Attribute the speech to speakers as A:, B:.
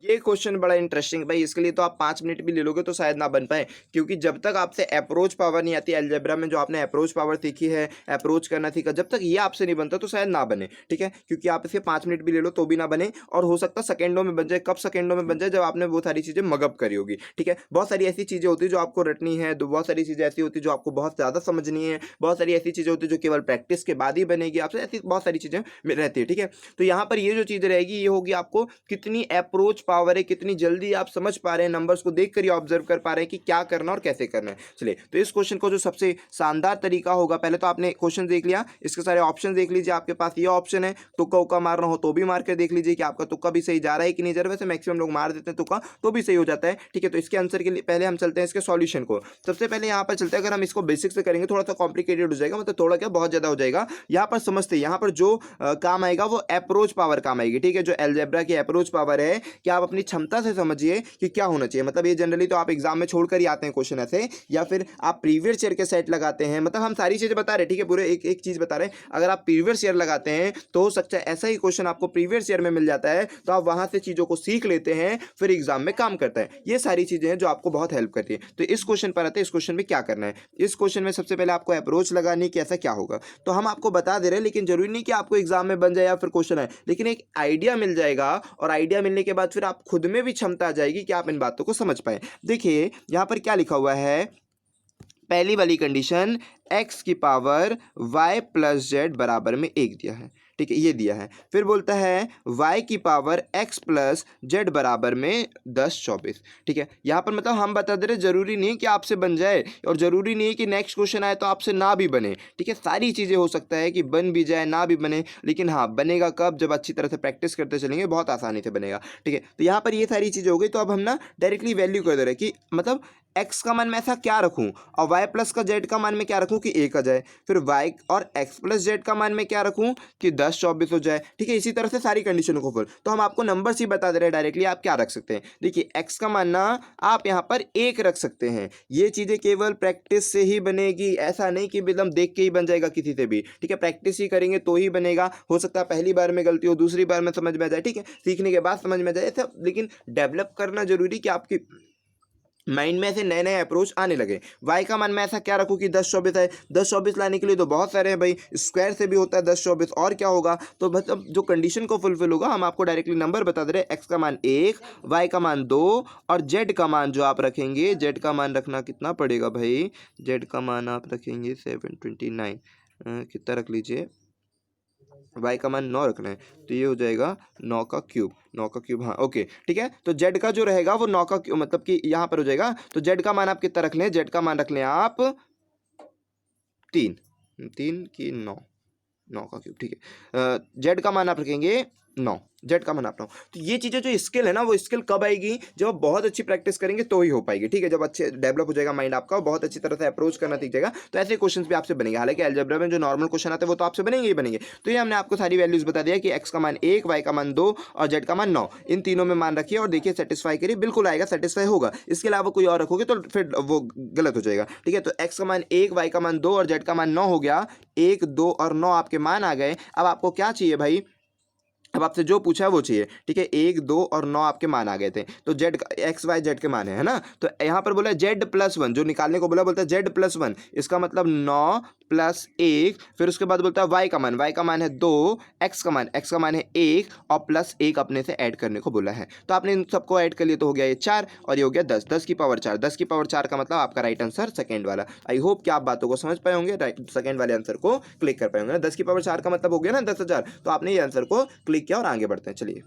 A: ये क्वेश्चन बड़ा इंटरेस्टिंग भाई, इसके लिए तो आप 5 मिनट भी ले लोगे तो शायद ना बन पाए, क्योंकि जब तक आपसे अप्रोच पावर नहीं आती अलजेब्रा में, जो आपने अप्रोच पावर सीखी है, अप्रोच करना सीखा, जब तक ये आपसे नहीं बनता तो शायद ना बने। ठीक है, क्योंकि आप इसे 5 मिनट भी ले लो तो भी ना बने, और हो सकता है सेकंडों में बन जाए। कब सेकंडों में बन जाए? जब आपने वो सारी चीजें मगअप करी होगी। ठीक है, बहुत सारी ऐसी चीजें होती है जो आपको रटनी है, तो बहुत सारी चीजें ऐसी होती है जो आपको बहुत ज्यादा समझनी है, बहुत सारी ऐसी चीजें होती है जो केवल प्रैक्टिस के बाद ही बनेगी आपसे, ऐसी बहुत सारी चीजें रहती है। ठीक है, तो यहाँ पर ये जो चीज रहेगी ये होगी आपको कितनी अप्रोच पावर है, कितनी जल्दी आप समझ पा रहे हैं, नंबर्स को देख कर ही ऑब्जर्व कर पा रहे हैं कि क्या करना और कैसे करना है। चलिए, तो इस क्वेश्चन को जो सबसे शानदार तरीका होगा, पहले तो आपने क्वेश्चन देख लिया, इसके सारे ऑप्शन देख लीजिए, आपके पास ये ऑप्शन है, तुक्का उक्का मारना हो तो भी मार कर देख लीजिए कि आपका तुक्का भी सही जा रहा है कि नहीं जा रहा। वैसे मैक्सिमम लोग मार देते हैं तुक्का तो भी सही हो जाता है। ठीक है, तो इसके आंसर के लिए पहले हम चलते हैं इसके सॉल्यूशन को। सबसे पहले यहाँ पर चलते हैं, अगर हम इसको बेसिक से करेंगे थोड़ा सा कॉम्प्लिकेटेड हो जाएगा, मतलब थोड़ा क्या बहुत ज्यादा हो जाएगा। यहाँ पर समझते हैं, यहाँ पर जो काम आएगा वो अप्रोच पावर काम आएगी। ठीक है, जो अलजेब्रा की अप्रोच पावर है, कि आप अपनी क्षमता से समझिए कि क्या होना चाहिए। मतलब ये जनरली तो आप एग्जाम में छोड़कर ही आते हैं क्वेश्चन ऐसे, या फिर आप प्रीवियस ईयर के सेट लगाते हैं। मतलब हम सारी चीजें बता रहे हैं, ठीक है, पूरे एक एक चीज बता रहे हैं। अगर आप प्रीवियस ईयर लगाते हैं तो हो सकता है ऐसा ही क्वेश्चन आपको प्रीवियस ईयर में मिल जाता है, तो आप वहां से चीजों को सीख लेते हैं, फिर एग्जाम में काम करता है। ये सारी चीजें हैं जो आपको बहुत हेल्प करती है। तो इस क्वेश्चन पर आते हैं, इस क्वेश्चन में क्या करना है। इस क्वेश्चन में सबसे पहले आपको अप्रोच लगानी कि ऐसा क्या होगा, तो हम आपको बता दे रहे हैं, लेकिन जरूरी नहीं कि आपको एग्जाम में बन जाए या फिर क्वेश्चन है, लेकिन एक आइडिया मिल जाएगा, और आइडिया मिलने के बाद फिर आप खुद में भी क्षमता आ जाएगी कि आप इन बातों को समझ पाए। देखिए यहां पर क्या लिखा हुआ है, पहली वाली कंडीशन, x की पावर y प्लस जेड बराबर में 1 दिया है। ठीक है, ये दिया है। फिर बोलता है y की पावर x प्लस जेड बराबर में 10 24। ठीक है, यहाँ पर मतलब हम बता दे रहे, जरूरी नहीं है कि आपसे बन जाए, और जरूरी नहीं है कि नेक्स्ट क्वेश्चन आए तो आपसे ना भी बने। ठीक है, सारी चीज़ें हो सकता है कि बन भी जाए ना भी बने, लेकिन हाँ बनेगा कब, जब अच्छी तरह से प्रैक्टिस करते चलेंगे बहुत आसानी से बनेगा। ठीक है, तो यहाँ पर ये सारी चीज़ें हो गई। तो अब हम ना डायरेक्टली वैल्यू कर दे रहे हैं कि मतलब x का मान मैं ऐसा क्या रखूं, और y प्लस का z का मान मैं क्या रखूं कि 1 आ जाए, फिर y और x प्लस z का मान मैं क्या रखूं कि 10 24 हो जाए। ठीक है, इसी तरह से सारी कंडीशनों को फुल। तो हम आपको नंबर्स ही बता दे रहे हैं डायरेक्टली, आप क्या रख सकते हैं। देखिए x का मान ना आप यहाँ पर 1 रख सकते हैं। ये चीज़ें केवल प्रैक्टिस से ही बनेगी, ऐसा नहीं कि एकदम देख के ही बन जाएगा किसी से भी। ठीक है, प्रैक्टिस ही करेंगे तो ही बनेगा। हो सकता है पहली बार में गलती हो, दूसरी बार में समझ में आ जाए, ठीक है, सीखने के बाद समझ में आ जाए ऐसा, लेकिन डेवलप करना जरूरी कि आपकी माइंड में ऐसे नए नए अप्रोच आने लगे। y का मान मैं ऐसा क्या रखूँ कि 10 24 है। 10 24 लाने के लिए तो बहुत सारे हैं भाई, स्क्वायर से भी होता है 10 24, और क्या होगा। तो मतलब जो कंडीशन को फुलफिल होगा, हम आपको डायरेक्टली नंबर बता दे रहे हैं, x का मान 1, y का मान 2, और z का मान जो आप रखेंगे, z का मान रखना कितना पड़ेगा भाई, z का मान आप रखेंगे 729, कितना रख लीजिए, y का मान 9 रखना है, तो ये हो जाएगा 9 का क्यूब, 9 का क्यूब, हाँ ओके ठीक है। तो z का जो रहेगा वो 9 का क्यूब, मतलब कि यहाँ पर हो जाएगा। तो z का मान आप कितना रख लें, z का मान रख लें आप 3, 3 की 9, 9 का क्यूब, ठीक है। z का मान आप रखेंगे 9, जेड का मान आप 9। तो ये चीज़ें जो स्किल है ना, वो स्किल कब आएगी, जब आप बहुत अच्छी प्रैक्टिस करेंगे तो ही हो पाएगी। ठीक है, जब अच्छे डेवलप हो जाएगा माइंड आपका, बहुत अच्छी तरह से अप्रोच करना सीख जाएगा, तो ऐसे क्वेश्चन भी आपसे बनेंगे। हालांकि अलजेब्रा में जो नॉर्मल क्वेश्चन आते हैं वो तो आपसे बनेंगे ही बनेंगे। तो ये हमने आपको सारी वैल्यूज बता दिया कि एक्स का मान 1, वाई का मान 2 और जेड का मान 9, इन तीनों में मान रखिए और देखिए सेटिस्फाई करिए, बिल्कुल आएगा, सेटिस्फाई होगा। इसके अलावा कोई और रखोगे तो फिर वो गलत हो जाएगा। ठीक है, तो एक्स का मान 1, वाई का मान 2 और जेड का मान 9 हो गया। 1 2 और 9 आपके मान आ गए। अब आपको क्या चाहिए भाई, अब आपसे जो पूछा है वो चाहिए। ठीक है, 1 2 और 9 आपके मान आ गए थे, तो जेड एक्स वाई जेड के मान है ना। तो यहाँ पर बोला जेड प्लस 1, जो निकालने को बोला, बोलता है जेड प्लस 1, इसका मतलब 9 प्लस 1, फिर उसके बाद बोलता है वाई का मान है 2, एक्स का मान है 1 और प्लस 1 अपने से ऐड करने को बोला है। तो आपने इन सबको ऐड कर लिया, तो हो गया ये 4 और ये हो गया 10, 10 की पावर 4, 10 की पावर 4 का मतलब आपका राइट आंसर सेकंड वाला। आई होप कि आप बातों को समझ पाए होंगे, राइट सेकंड वाले आंसर को क्लिक कर पाए होंगे ना। 10 की पावर 4 का मतलब हो गया ना 10,000, तो आपने ये आंसर को क्लिक किया और आगे बढ़ते हैं। चलिए